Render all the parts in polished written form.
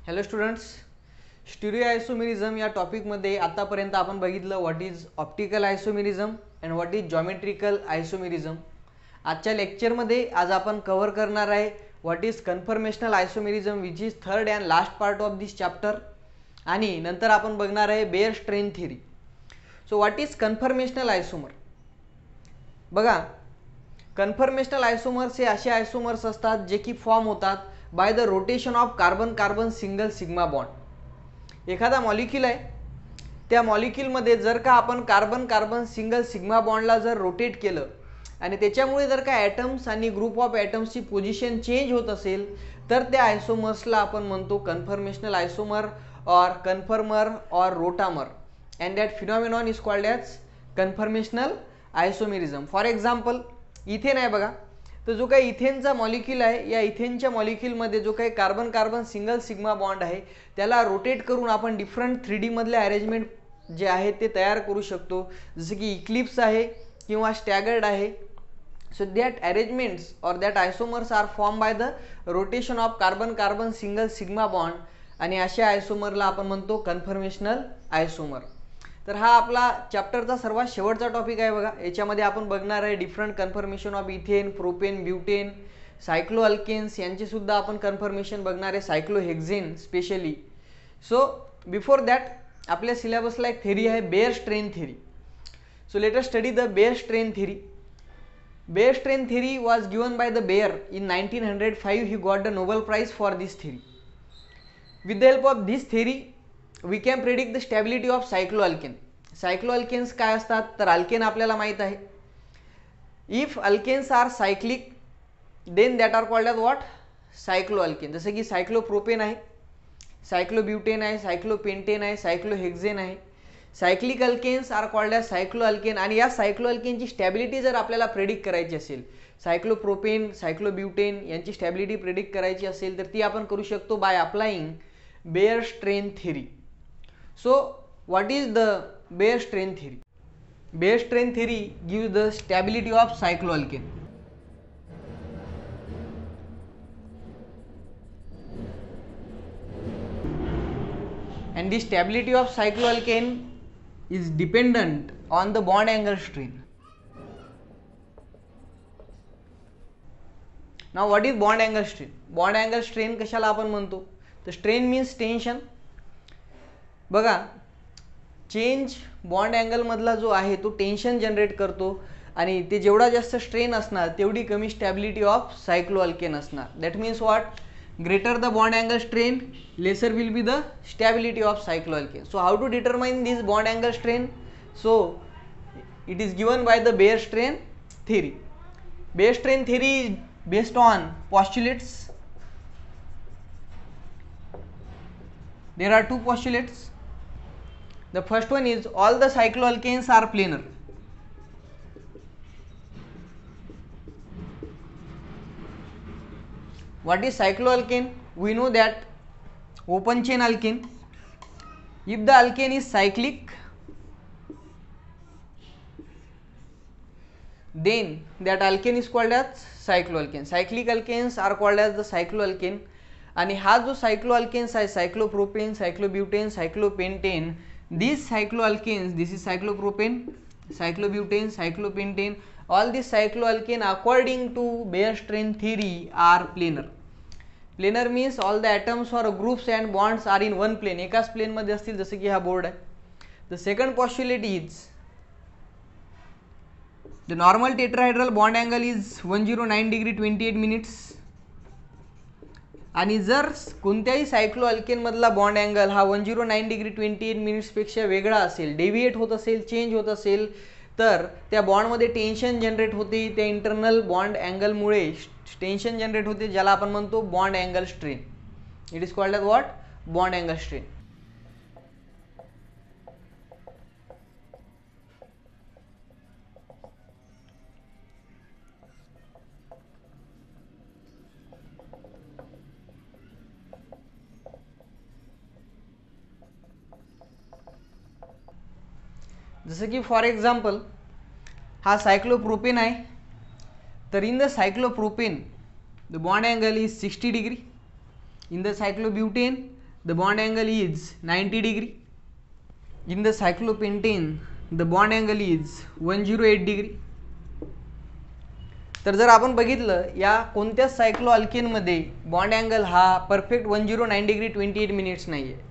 Hello students, stereo isomerism या टॉपिकमध्ये आतापर्यंत आपण बघितलं what is optical isomerism and what is geometrical isomerism. आजच्या लेक्चरमध्ये आज आपण कव्हर करणार आहे what is conformational isomerism which is third and last part of this chapter. आणि नंतर आपण बघणार आहे Baeyer strain theory. So what is conformational isomer. बघा, कन्फर्मेशनल आयसोमर्स हे असे आयसोमर्स असतात जे की फॉर्म होतात bye the rotation of carbon carbon single sigma bond. एखादा मॉलिक्यूल आहे, त्या मॉलिक्यूलमध्ये जर का आपण कार्बन कार्बन सिंगल सिग्मा बॉन्डला जर रोटेट केलं आणि त्याच्यामुळे जर का ॲटम्स आणि ग्रुप ऑफ ॲटम्सची पोझिशन चेंज होत असेल तर त्या आयसोमर्सला आपण म्हणतो कन्फर्मेशनल आयसोमर और कन्फर्मर और rotamer, and that phenomenon is called as conformational isomerism. For example ethane आहे बघा, तर जो काही इथेनचा मॉलिक्यूल आहे, या इथेनच्या मॉलिक्यूलमध्ये जो काही carbon carbon single sigma bond आहे त्याला रोटेट करून आपण डिफरंट 3D मधले अरेंजमेंट जे आहे ते तयार करू शकतो, जसं की इक्लिप्स आहे किंवा स्टॅगर्ड आहे. So that arrangements or that isomers are form by the rotation of carbon carbon single sigma bond, आणि अशा आयसोमरला आपण म्हणतो कन्फर्मेशनल आयसोमर. तर हा आपला चॅप्टरचा सर्वात शेवटचा टॉपिक आहे बघा. याच्यामध्ये आपण बघणार आहे different conformation of ethane, propane, butane, cycloalkanes यांचे सुद्धा आपण कन्फर्मेशन बघणार आहे, cyclohexane specially. So before that आपल्या सिलेबसला एक थेरी आहे Baeyer strain theory. So let us study the Baeyer strain theory. Baeyer strain theory was given by the Baeyer in 1905. He got the Nobel prize for this theory. With the help of this theory we can predict the stability of सायक्लो alkane. Cycloalkanes काय असतात, तर alkane आपल्याला माहीत आहे. If alkanes are cyclic then that are called as what, cycloalkane. जसं की cyclopropane आहे, cyclobutane आहे, सायक्लोपेंटेन आहे, सायक्लोहेक्झेन आहे. Cyclic alkanes are called as cycloalkane. आणि या सायक्लो अल्केनची स्टॅबिलिटी जर आपल्याला प्रेडिक्ट करायची असेल, सायक्लोप्रोपेन, सायक्लोब्युटेन यांची स्टॅबिलिटी प्रेडिक्ट करायची असेल तर ती आपण करू शकतो by applying Baeyer strain theory. So what is the Beer strain theory? Beer strain theory gives the stability of cycloalkane. And the stability of cycloalkane is dependent on the bond angle strain. Now what is bond angle strain? Bond angle strain कशाला आपण म्हणतो, तर strain means tension. बघा, change bond angle मधला जो आहे तो tension generate करतो, आणि ते जेवढा जास्त स्ट्रेन असणार तेवढी कमी स्टॅबिलिटी ऑफ सायक्लो अल्केन असणार. That means what, greater the bond angle strain lesser will be the stability of cycloalkane. So how to determine this bond angle strain? So it is given by the Baeyer strain theory. Baeyer strain theory is based on postulates. There are two postulates. The first one is all the cycloalkanes are planar. What is cycloalkane? We know that open chain alkane. If the alkane is cyclic, then that alkane is called as cycloalkane. Cyclic alkanes are called as the cycloalkane. आणि हा जो cycloalkanes आहे, cyclopropane, cyclobutane, cyclopentane, these cycloalkanes, this is cyclopropane, cyclobutane, cyclopentane, all these cycloalkane according to Beer strain theory are planar. Planar means all the atoms or groups and bonds are in one plane, एकाच plain मध्ये असतील, जसे की हा board आहे. The second postulate is the normal tetrahedral bond angle is 109 degree 28 minutes. आणि जर कोणत्याही सायक्लो अल्केन मधला बॉन्ड अँगल हा 109 डिग्री 28 मिनिट्स पेक्षा वेगळा असेल, डेव्हिएट होत असेल, चेंज होत असेल, तर त्या बॉन्डमध्ये टेन्शन जनरेट होते. त्या इंटरनल बॉन्ड अँगलमुळे टेन्शन जनरेट होते, ज्याला आपण म्हणतो bond angle strain. It is called as what, bond angle strain. जसं की फॉर एक्झाम्पल हा सायक्लोप्रोपेन आहे, तर in the cyclopropane the bond angle is 60 degree. In the cyclobutane the bond angle is 90 degree. In the cyclopentane the bond angle is 108 degree. तर जर आपण बघितलं या कोणत्याच सायक्लो अल्केनमध्ये बॉन्ड अँगल हा परफेक्ट 109 डिग्री 28 मिनिट्स नाही आहे.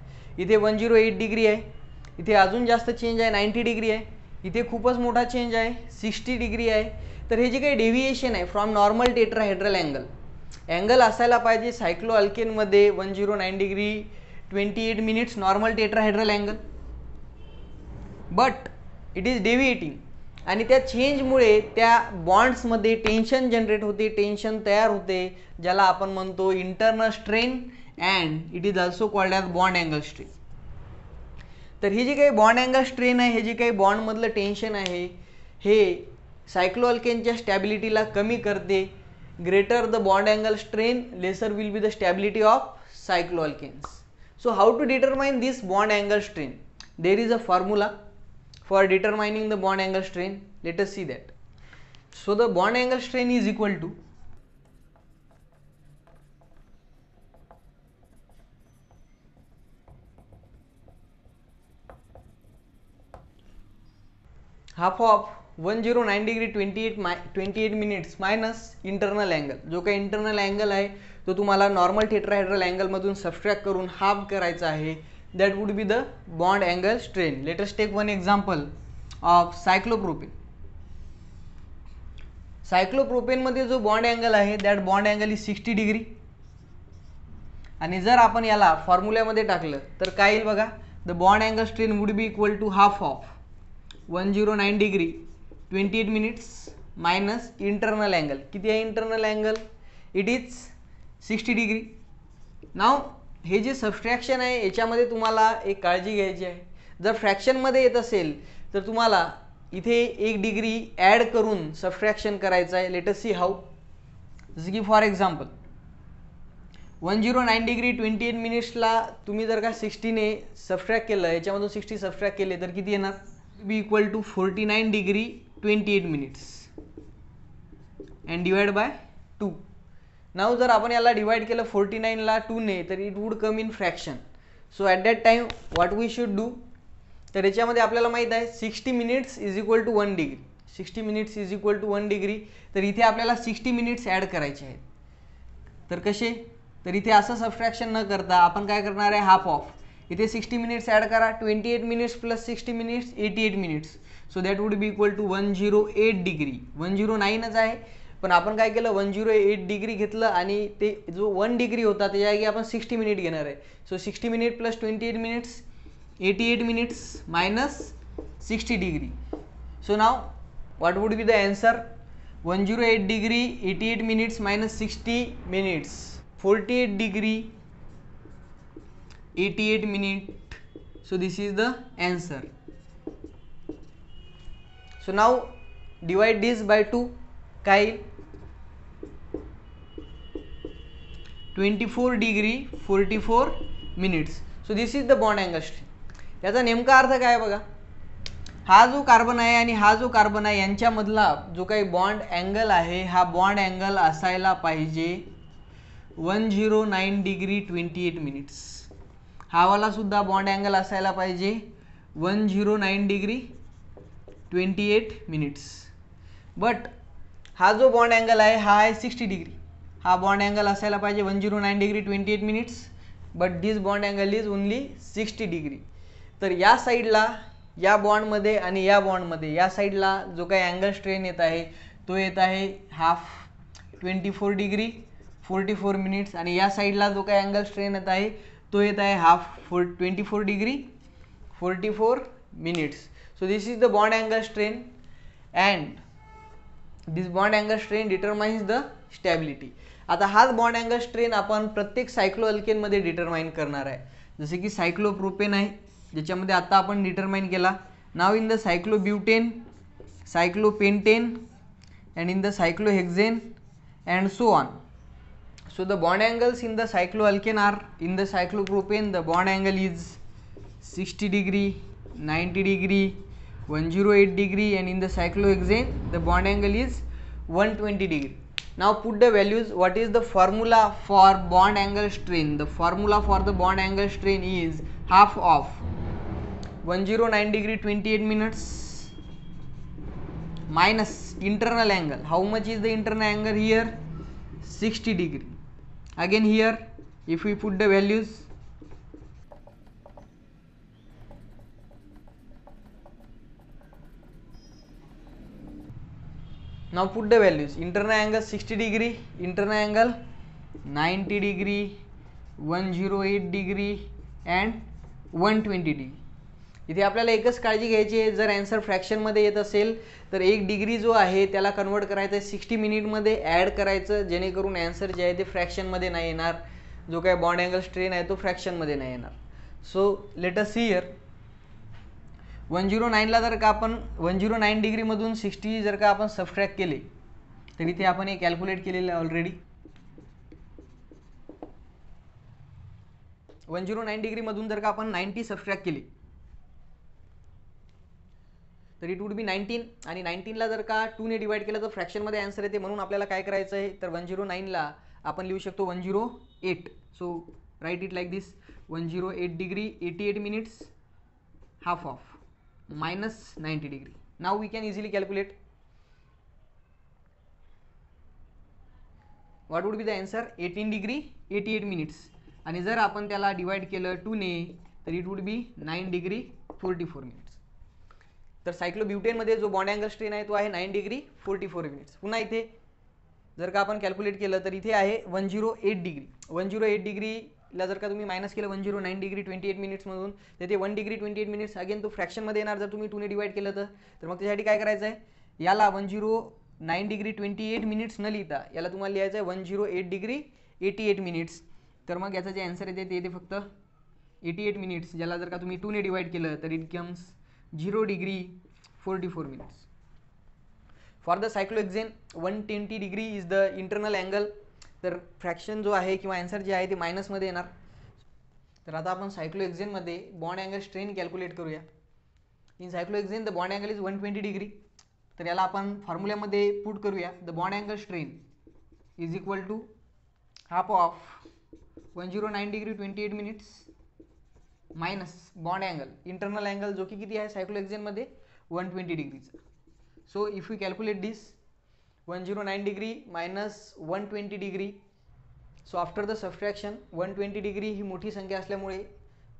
इथे 108 डिग्री आहे, इथे अजून जास्त चेंज आहे 90 डिग्री आहे, इथे खूपच मोठा चेंज आहे 60 डिग्री आहे. तर हे जे काही डेव्हिएशन आहे फ्रॉम नॉर्मल टेट्राहेड्रल अँगल असायला पाहिजे सायक्लो अल्केनमध्ये 109 degree 28 minutes normal tetrahedral angle, but it is deviating. आणि त्या चेंजमुळे त्या बॉन्ड्समध्ये टेन्शन जनरेट होते, टेन्शन तयार होते, ज्याला आपण म्हणतो internal strain and it is also called as bond angle strain. तर हे जे काही बॉन्ड अँगल स्ट्रेन आहे, हे जे काही बॉन्डमधलं टेन्शन आहे, हे सायक्लो अल्केनच्या स्टॅबिलिटीला कमी करते. Greater the bond angle strain lesser will be the stability of cycloalkanes. So how to determine this bond angle strain? There is a formula for determining the bond angle strain. Let us see that. So the bond angle strain is equal to half of 109 degree 28 minutes minus internal angle. जो काही internal angle आहे तो तुम्हाला normal tetrahedral angle मधून subtract करून half करायचा आहे. That would be the bond angle strain. Let us take one example of cyclopropane. Cyclopropane मध्ये जो बॉन्ड अँगल आहे that bond angle is 60 degree. आणि जर आपण याला फॉर्म्युल्यामध्ये टाकलं तर काय येईल बघा, the bond angle strain would be equal to half of 109 degree 28 minutes minus internal angle. किती आहे internal angle? It is 60 degree. Now हे जे सबट्रॅक्शन आहे याच्यामध्ये तुम्हाला एक काळजी घ्यायची आहे. जर फ्रॅक्शनमध्ये येत असेल तर तुम्हाला इथे 1 डिग्री ॲड करून सबट्रॅक्शन करायचं आहे. Let us see how. जसं की फॉर एक्झाम्पल 109 डिग्री 28 मिनिट्सला तुम्ही जर का 60ने सबट्रॅक्ट केलं, याच्यामधून 60 सबट्रॅक्ट केले तर किती येणार? Be equal to 49 degree 28 minutes and divide by 2. Now जर आपण याला डिवाइड केलं 49 ला 2 ने तर it would come in fraction. So at that time what we should do, तर याच्यामध्ये आपल्याला माहीत आहे 60 minutes is equal to 1 degree. 60 minutes is equal to 1 degree. तर इथे आपल्याला 60 मिनिट्स ॲड करायचे आहेत. तर कसे? तर इथे असं सबट्रॅक्शन न करता आपण काय करणार आहे, हाफ ऑफ इथे 60 मिनिट्स ॲड करा. 28 minutes plus 60 minutes 88 minutes. So that would be equal to 108 degree. 109च आहे पण आपण काय केलं 108 डिग्री घेतलं आणि ते जो 1 डिग्री होता त्याच्या जागी आपण 60 मिनिट घेणार आहे. So 60 minute plus 28 minutes 88 minutes minus 60 degree. So now what would be the answer? 108 degree 88 minutes minus 60 minutes 48 degree 88 minute. So this is the answer. So now divide this by 2. काय 24 degree 44 minutes. So this is the bond angle strain. याचा नेमका अर्थ काय बघा, हा जो carbon आहे आणि हा जो कार्बन आहे यांच्यामधला जो काही बॉन्ड अँगल आहे हा बॉन्ड अँगल असायला पाहिजे 109 डिग्री 28 मिनिट्स. हा वाला सुद्धा बॉन्ड अँगल असायला पाहिजे 109 डिग्री 28 मिनिट्स. बट हा जो बॉन्ड अँगल आहे हा आहे 60 डिग्री. हा बॉन्ड अँगल असायला पाहिजे 109 degree 28 minutes, but this bond angle is only 60 degree. तर या साईडला या बॉन्डमध्ये आणि या बॉन्डमध्ये या साईडला जो काही अँगल स्ट्रेन येत आहे तो येत आहे हाफ 24 डिग्री 44 मिनिट्स आणि या साईडला जो काही अँगल स्ट्रेन येत आहे तो येत आहे half 24 degree 44 minutes. So this is the bond angle strain and this bond angle strain determines the stability. आता हाच बॉन्ड अँगल स्ट्रेन आपण प्रत्येक सायक्लो अल्केनमध्ये डिटरमाइन करणार आहे. जसे की सायक्लोप्रोपेन आहे ज्याच्यामध्ये आता आपण डिटरमाइन केला. Now in the cyclobutane, cyclopentane and in the cyclohexane and so on. So the bond angles in the cycloalkane are, in the cyclopropane the bond angle is 60 degree, 90 degree, 108 degree, and in the cyclohexane the bond angle is 120 degree. Now put the values. What is the formula for bond angle strain? The formula for the bond angle strain is half of 109 degree 28 minutes minus internal angle. How much is the internal angle here? 60 degree. Again here, if we put the values, now put the values. Internal angle 60 degree, internal angle 90 degree, 108 degree and 120 degree. इथे आपल्याला एकच काळजी घ्यायची आहे, जर answer फ्रॅक्शनमध्ये येत असेल तर 1 डिग्री जो आहे त्याला कन्वर्ट करायचं आहे 60 मिनिटमध्ये ॲड करायचं, जेणेकरून आन्सर जे आहे ते फ्रॅक्शनमध्ये नाही येणार. जो काय बॉन्ड अँगल स्ट्रेन आहे तो फ्रॅक्शनमध्ये नाही येणार. So let us see here 109ला जर का आपण 109 डिग्रीमधून 60 जर का आपण सबट्रॅक्ट केले तर इथे आपण हे कॅल्क्युलेट केलेलं आहे ऑलरेडी. 109 डिग्रीमधून जर का आपण 90 सबट्रॅक्ट केले तर इट वुड बी 19 आणि 19ला जर का 2 ने डिवाइड केलं तर फ्रॅक्शनमध्ये आन्सर येते. म्हणून आपल्याला काय करायचं आहे तर 109ला आपण लिहू शकतो 108. So write it like this 108 degree 88 minutes half of minus 90 degree. Now we can easily calculate what would be the answer. 18 degree 88 minutes आणि जर आपण त्याला डिवाइड केलं 2 ने तर it would be 9 degree 44 minutes. तर सायक्लोब्युटेन मध्ये जो बॉन्ड अँगल स्ट्रेन आहे तो आहे 9 डिग्री 44 मिनिट्स. पुन्हा इथे जर का आपण कॅल्क्युलेट केलं तर इथे आहे 108 डिग्री. 108 डिग्रीला जर का तुम्ही मायनस केलं 109 डिग्री 28 मिनिट्समधून तर ते 1 डिग्री 28 मिनिट्स अगेन तो फ्रॅक्शनमध्ये येणार जर तुम्ही 2 ने डिवाइड केलं तर मग त्यासाठी काय करायचं आहे, याला 109 डिग्री 28 मिनिट्स न लिहिता याला तुम्हाला लिहायचं आहे 108 डिग्री 88 मिनिट्स. तर मग याचं जे आन्सर येते ते येते फक्त 88 मिनिट्स, ज्याला जर का तुम्ही 2 ने डिवाइड केलं तर it comes 0 degree 44 minutes. For the cyclohexane 120 degree is the internal angle. तर फ्रॅक्शन जो आहे किंवा आन्सर जे आहे ते मायनसमध्ये येणार. तर आता आपण सायक्लोहेक्सेनमध्ये बॉन्ड अँगल स्ट्रेन कॅल्क्युलेट करूया. In cyclohexane the bond angle is 120 degree. तर याला आपण फॉर्म्युल्यामध्ये पुट करूया. The bond angle strain is equal to half of 109 degree 28 minutes minus bond angle internal angle जो की किती आहे सायक्लोहेक्सेनमध्ये 120 डिग्रीचा. So if you calculate this 109 degree minus 120 degree. So after the subtraction 120 degree ही मोठी संख्या असल्यामुळे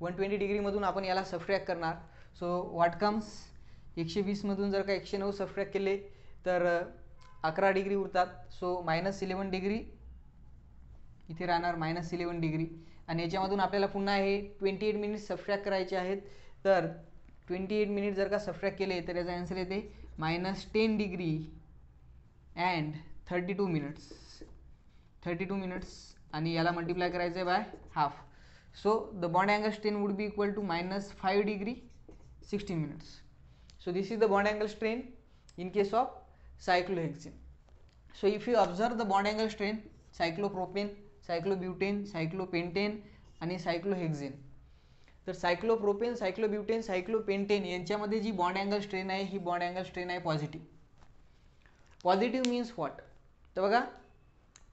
120 डिग्रीमधून आपण याला सबट्रॅक्ट करणार. सो व्हॉट कम्स 120 मधून जर का 109 सबट्रॅक्ट केले तर 11 डिग्री उरतात. सो मायनस 11 डिग्री इथे राहणार मायनस 11 डिग्री आणि याच्यामधून आपल्याला पुन्हा हे 28 मिनिट्स सबट्रॅक्ट करायचे आहेत. तर 28 मिनिट जर का सबट्रॅक्ट केले तर याचा आन्सर येते minus 10 degree and 32 minutes. 32 minutes आणि याला मल्टिप्लाय करायचं आहे by half. So the bond angle strain would be equal to minus 5 degree 16 minutes. So this is the bond angle strain in case of cyclohexane. So if you observe the bond angle strain, cyclopropane, cyclobutane, cyclopentane आणि cyclohexane. तर cyclopropane, cyclobutane, सायक्लोपेंटेन यांच्यामध्ये जी bond angle strain आहे ही bond angle strain आहे positive. Positive means what, तर बघा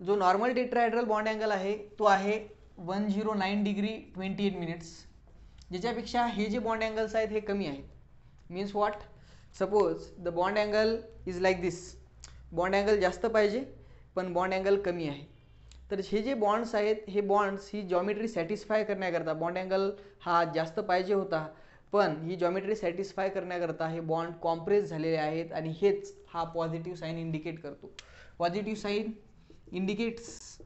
जो normal tetrahedral bond angle आहे तो आहे 109 डिग्री 28 मिनिट्स, ज्याच्यापेक्षा हे जे बॉन्ड अँगल्स आहेत हे कमी आहेत. Means what, suppose the bond angle is like this. Bond angle जास्त पाहिजे पण बॉन्ड अँगल कमी आहे. तर हे जे बॉन्ड्स आहेत हे बॉन्ड्स ही जॉमेट्री सॅटिस्फाय करण्याकरता, बॉन्ड अँगल हा जास्त पाहिजे होता पण ही जॉमेट्री सॅटिस्फाय करण्याकरता हे बॉन्ड कॉम्प्रेस झालेले आहेत आणि हेच हा पॉझिटिव्ह साईन इंडिकेट करतो. Positive sign indicates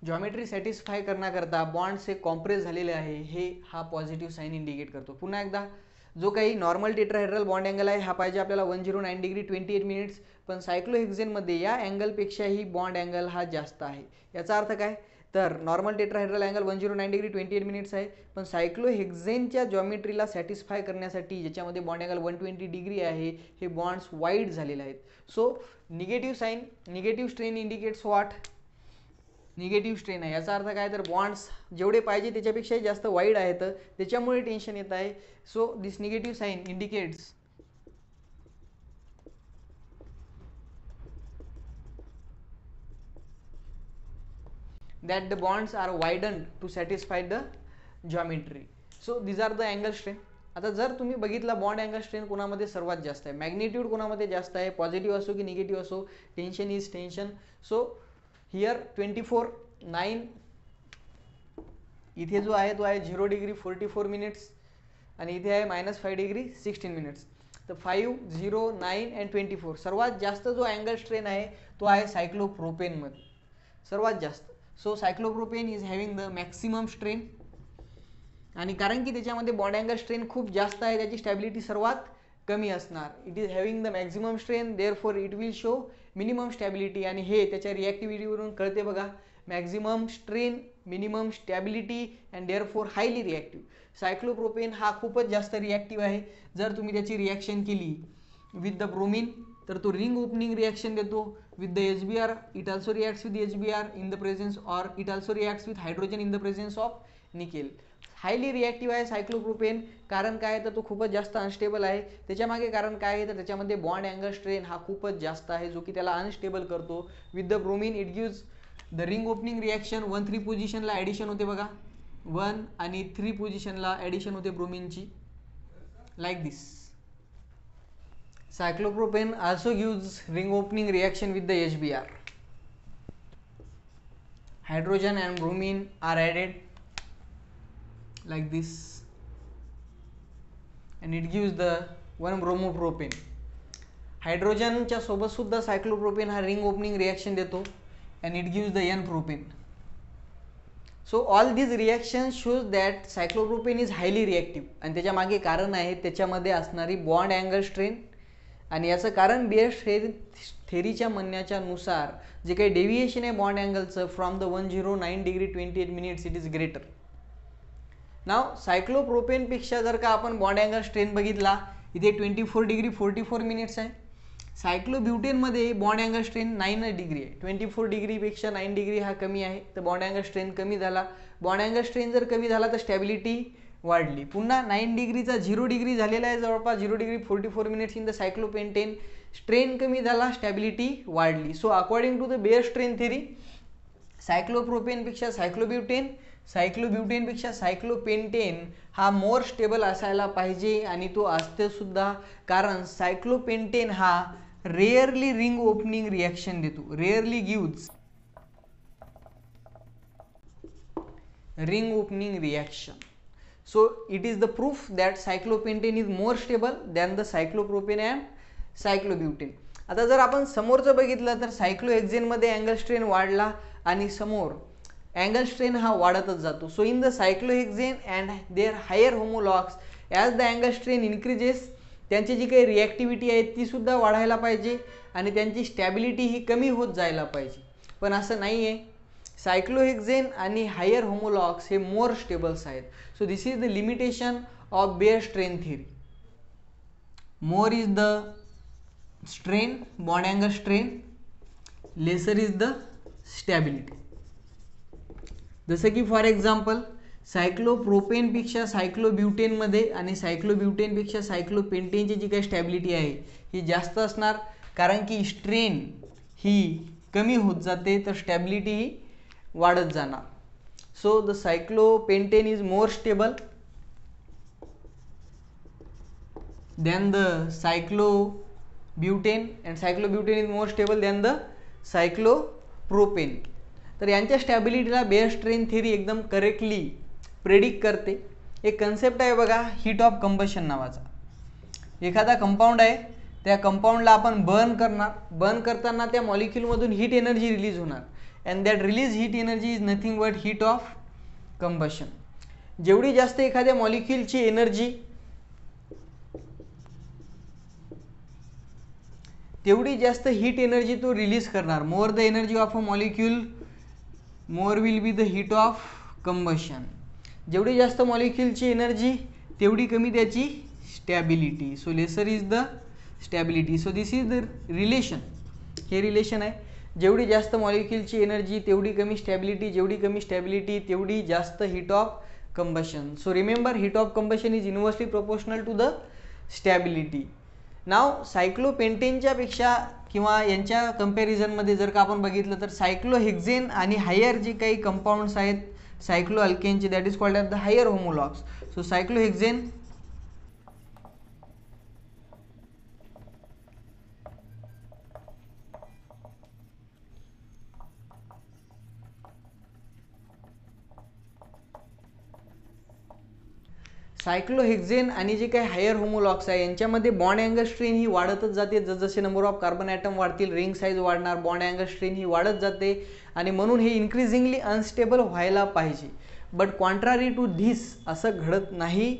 geometry satisfy करण्याकरता बॉन्ड्स हे कॉम्प्रेस झालेले आहे, हे हा पॉझिटिव्ह साईन इंडिकेट करतो. पुन्हा एकदा, जो काही नॉर्मल टेट्राहेड्रल बॉन्ड अँगल आहे हा पाहिजे आपल्याला 109 डिग्री 28 मिनिट्स, पण सायक्लोहेक्सेनमध्ये या अँगलपेक्षाही बॉन्ड अँगल हा जास्त आहे. याचा अर्थ काय, तर normal tetrahedral angle 109 degree 28 minutes आहे, पण सायक्लोहेक्सेनच्या जॉमेट्रीला सॅटिस्फाय करण्यासाठी ज्याच्यामध्ये बॉन्ड अँगल 120 डिग्री आहे हे बॉन्ड्स वाईड झालेले आहेत. So negative sign, negative strain indicates what, negative strain आहे. याचा अर्थ काय तर बॉन्ड्स जेवढे पाहिजे त्याच्यापेक्षाही जास्त वाईड आहेत, त्याच्यामुळे टेन्शन येत आहे. So this negative sign indicates that the bonds are widened to satisfy the geometry. So these are the angle strain. आता जर तुम्ही बघितला बॉन्ड अँगल स्ट्रेन कोणामध्ये सर्वात जास्त आहे, मॅग्निट्यूड कोणामध्ये जास्त आहे, पॉझिटिव्ह असो की निगेटिव्ह असो, tension is tension. So here 24/9 इथे जो आहे तो आहे 0 डिग्री 44 मिनिट्स आणि इथे आहे -5 डिग्री 16 मिनिट्स. तर 5, 0, 9 अँड 24 सर्वात जास्त जो अँगल स्ट्रेन आहे तो आहे सायक्लोप्रोपेनमध्ये सर्वात जास्त. So cyclopropane is having the maximum strain आणि कारण की त्याच्यामध्ये बॉन्ड अँगल स्ट्रेन खूप जास्त आहे, त्याची स्टॅबिलिटी सर्वात कमी असणार. It is having the maximum strain, therefore it will show minimum stability. आणि हे त्याच्या रिॲक्टिव्हिटीवरून कळते बघा, maximum strain, minimum stability and therefore highly reactive. Cyclopropane हा खूपच जास्त रिॲक्टिव्ह आहे. जर तुम्ही त्याची रिॲक्शन केली विथ द ब्रोमिन तर तो रिंग ओपनिंग रिॲक्शन देतो. With the HBr it also reacts with HBr in the presence or it also reacts with hydrogen in the presence of nickel. Highly reactive आहे cyclopropane. कारण काय तर तो खूपच जास्त अनस्टेबल आहे. त्याच्यामागे कारण काय आहे तर त्याच्यामध्ये बॉन्ड अँगल स्ट्रेन हा खूपच जास्त आहे जो की त्याला अनस्टेबल करतो. With the bromine it gives the ring opening reaction 1,3 पोझिशनला ॲडिशन होते बघा, 1 आणि 3 पोझिशनला ॲडिशन होते ब्रोमिनची, like this. Cyclopropane also gives ring opening reaction with the HBr. Hydrogen and bromine are added like this and it gives the 1 bromopropane. Hydrogen च्या सोबत सुद्धा cyclopropane हा ring opening reaction देतो and it gives the N-propane. So all these reactions shows that cyclopropane is highly reactive आणि त्याच्या मागे कारण आहे त्याच्यामध्ये असणारी बॉन्ड अँगल स्ट्रेन. आणि याचं कारण बेअर्स थेरीच्या म्हणण्याच्या नुसार जे काही डेव्हिएशन आहे बॉन्ड अँगलचं from the 109 degree 28 minutes it is greater. Now सायक्लोप्रोपेनपेक्षा जर का आपण बॉन्ड अँगल स्ट्रेन बघितला इथे 24 डिग्री 44 मिनिट्स आहे. सायक्लोब्युटेनमध्ये बॉन्ड अँगल स्ट्रेन 9 डिग्री आहे. 24 डिग्रीपेक्षा 9 डिग्री हा कमी आहे, तर बॉन्ड अँगल स्ट्रेन कमी झाला. बॉन्ड अँगल स्ट्रेन जर कमी झाला तर स्टॅबिलिटी वाढली. पुन्हा 9 डिग्रीचा 0 डिग्री झालेला आहे, जवळपास 0 degree 44 minutes in the cyclopentane. Strain कमी झाला, स्टॅबिलिटी वाढली. So according to the Baeyer strain theory सायक्लोप्रोपेनपेक्षा सायक्लोब्युटेन, सायक्लोब्युटेनपेक्षा सायक्लोपेंटेन हा मोर स्टेबल असायला पाहिजे आणि तो असते सुद्धा. कारण सायक्लोपेंटेन हा रेअरली रिंग ओपनिंग रिॲक्शन देतो, rarely gives ring opening reaction. So it is the proof that cyclopentane is more stable than the cyclopropane and cyclobutane. आता जर आपण समोरचं बघितलं तर सायक्लोहेक्झेनमध्ये अँगल स्ट्रेन वाढला आणि समोर अँगल स्ट्रेन हा वाढतच जातो. So in the cyclohexane and their higher homologues as the angle strain increases त्यांची जी काही रिॲक्टिव्हिटी आहे ती सुद्धा वाढायला पाहिजे आणि त्यांची स्टॅबिलिटी ही कमी होत जायला पाहिजे. पण असं नाही आहे. सायक्लोहेक्झेन आणि हायर होमोलॉग्स हे मोर स्टेबल्स आहेत. So this is the limitation of bare strain theory. More is the strain, bond angle strain, lesser is the stability. जसं की फॉर एक्झाम्पल सायक्लोप्रोपेनपेक्षा सायक्लोब्युटेनमध्ये आणि सायक्लोब्युटेनपेक्षा सायक्लोपेंटेनची जी काही स्टॅबिलिटी आहे ही जास्त असणार, कारण की स्ट्रेन ही कमी होत जाते तर स्टॅबिलिटी ही वाढत जाणार. So the cyclopentane is more stable than the cyclobutane and cyclobutane is more stable than the cyclopropane. तर यांच्या स्टॅबिलिटीला बेअर स्ट्रेन थिअरी एकदम करेक्टली प्रेडिक्ट करते. एक कन्सेप्ट आहे बघा हीट ऑफ कंबशन नावाचा. एखादा कंपाऊंड आहे, त्या कंपाऊंडला आपण बर्न करणार, बर्न करताना त्या मॉलिक्यूलमधून हीट एनर्जी रिलीज होणार and that release heat energy is nothing but heat of combustion. जेवढी जास्त एखाद्या मॉलिक्यूलची एनर्जी तेवढी जास्त हीट एनर्जी तो रिलीज करणार. More the energy of a molecule more will be the heat of combustion. जेवढी जास्त मॉलिक्यूलची एनर्जी तेवढी कमी त्याची stability. So lesser is the stability. So this is the relation. हे रिलेशन आहे. जेवढी जास्त मॉलिक्युलची एनर्जी तेवढी कमी स्टॅबिलिटी, जेवढी कमी स्टॅबिलिटी तेवढी जास्त heat of combustion. So remember, heat of combustion is inversely proportional to the stability. Now सायक्लोपेंटेनच्या पेक्षा किंवा यांच्या कंपॅरिझनमध्ये जर का आपण बघितलं तर सायक्लोहेक्झेन आणि हायर जे काही कंपाऊंड्स आहेत सायक्लो अल्केनचे, that is called at the higher homologues. So cyclohexane cyclohexane आणि जे काही हायर होमोलॉग्स आहे यांच्यामध्ये बॉन्ड अँगल स्ट्रेन ही वाढतच जाते. जसजसे नंबर ऑफ कार्बन ॲटम वाढतील रिंग साईज वाढणार, बॉन्ड अँगल स्ट्रेन ही वाढत जाते आणि म्हणून हे इन्क्रीजिंगली अनस्टेबल व्हायला पाहिजे. बट कॉन्ट्रारी टू धिस असं घडत नाही,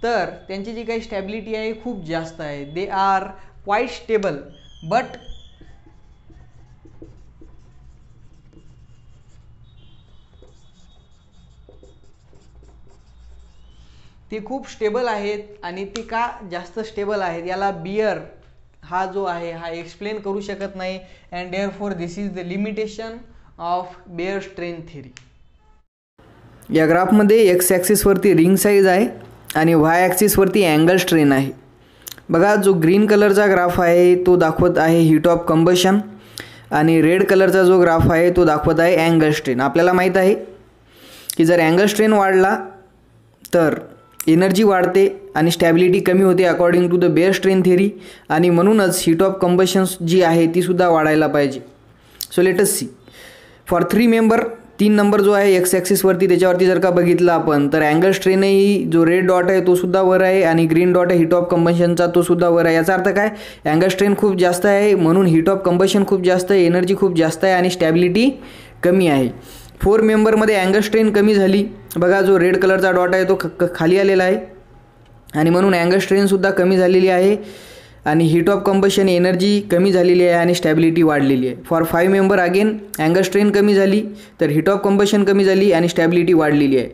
तर त्यांची जी काही स्टॅबिलिटी आहे खूप जास्त आहे. They are quite stable but ते खूप स्टेबल आहेत. आणि ते का जास्त स्टेबल आहेत याला बियर हा जो आहे हा एक्सप्लेन करू शकत नाही. And there for this is the limitation of bare strain theory. या ग्राफमध्ये एक्स ॲक्सिसवरती रिंग साईज आहे आणि वाय ॲक्सिसवरती अँगल स्ट्रेन आहे. बघा, जो ग्रीन कलरचा ग्राफ आहे तो दाखवत आहे हीट ऑफ कंबशन आणि रेड कलरचा जो ग्राफ आहे तो दाखवत आहे अँगल स्ट्रेन. आपल्याला माहीत आहे की जर अँगल स्ट्रेन वाढला तर एनर्जी वाढते आणि स्टॅबिलिटी कमी होते according to the Baeyer strain theory, आणि म्हणूनच हीट ऑफ कंबशन जी आहे ती सुद्धा वाढायला पाहिजे. So let us see for 3 member. 3 number जो आहे एक्स ॲक्सिसवरती त्याच्यावरती जर का बघितलं आपण तर अँगल स्ट्रेनही जो रेड डॉट आहे तो सुद्धा वर आहे आणि ग्रीन डॉट आहे हीट ऑफ कंबशनचा तो सुद्धा वर आहे. याचा अर्थ काय, अँगल स्ट्रेन खूप जास्त आहे म्हणून हीट ऑफ कंबशन खूप जास्त आहे, एनर्जी खूप जास्त आहे आणि स्टॅबिलिटी कमी आहे. 4 मेंबरमध्ये अँगल स्ट्रेन कमी झाली. बघा, जो रेड कलरचा डॉट आहे तो खाली आलेला आहे आणि म्हणून अँगल स्ट्रेनसुद्धा कमी झालेली आहे आणि हीट ऑफ कंबशन एनर्जी कमी झालेली आहे आणि स्टॅबिलिटी वाढलेली आहे. For 5 member again angle strain कमी झाली तर हीट ऑफ कंबशन कमी झाली आणि स्टॅबिलिटी वाढलेली आहे.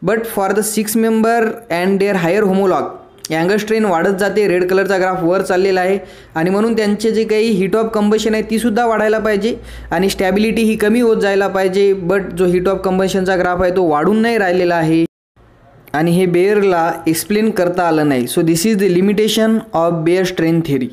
But for the 6 member and their higher homologue angle strain वाढत जाते. रेड कलरचा ग्राफ वर चाललेला आहे आणि म्हणून त्यांचे जे काही हीट ऑफ कंबशन आहे तीसुद्धा वाढायला पाहिजे आणि स्टॅबिलिटी ही कमी होत जायला पाहिजे. बट जो हीट ऑफ कंबशनचा ग्राफ आहे तो वाढून नाही राहिलेला आहे आणि हे बेअरला एक्सप्लेन करता आलं नाही. So this is the limitation of bare strain theory.